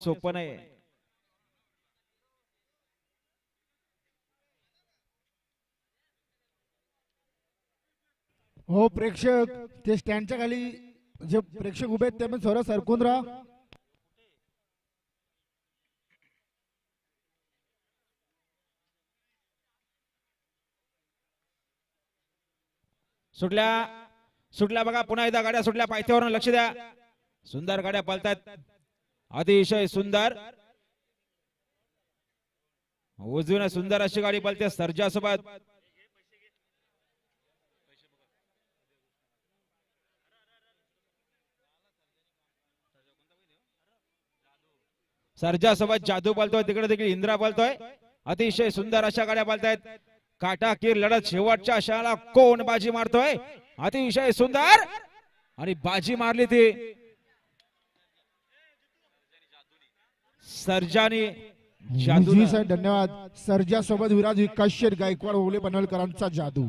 सोपं नाही. हो प्रेक्षक ते स्टँडच्या खाली जे प्रेक्षक उभे आहेत ते पण थोडं सरकून राहा. सुटल्या सुटल्या बघा, पुन्हा एकदा गाड्या सुटल्या. पायथ्यावरून लक्ष द्या. सुंदर गाड्या पळतात, अतिशय सुंदर. उजवीन सुंदर अशी गाडी पळते सर्जा सोबत. सर्जा सोबत जादू पळतोय, तिकडे देखील इंद्रा पळतोय. अतिशय सुंदर अशा गाड्या पळतायत. काटाकीर लढत, शेवटच्या क्षणाला कोण बाजी मारतोय. अतिशय सुंदर आणि बाजी मारली ती सर्जानी जादू. धन्यवाद. सर्जा सोबत विराज विकास शेठ गायकवाड ओले पनवेलकरांचा जादू.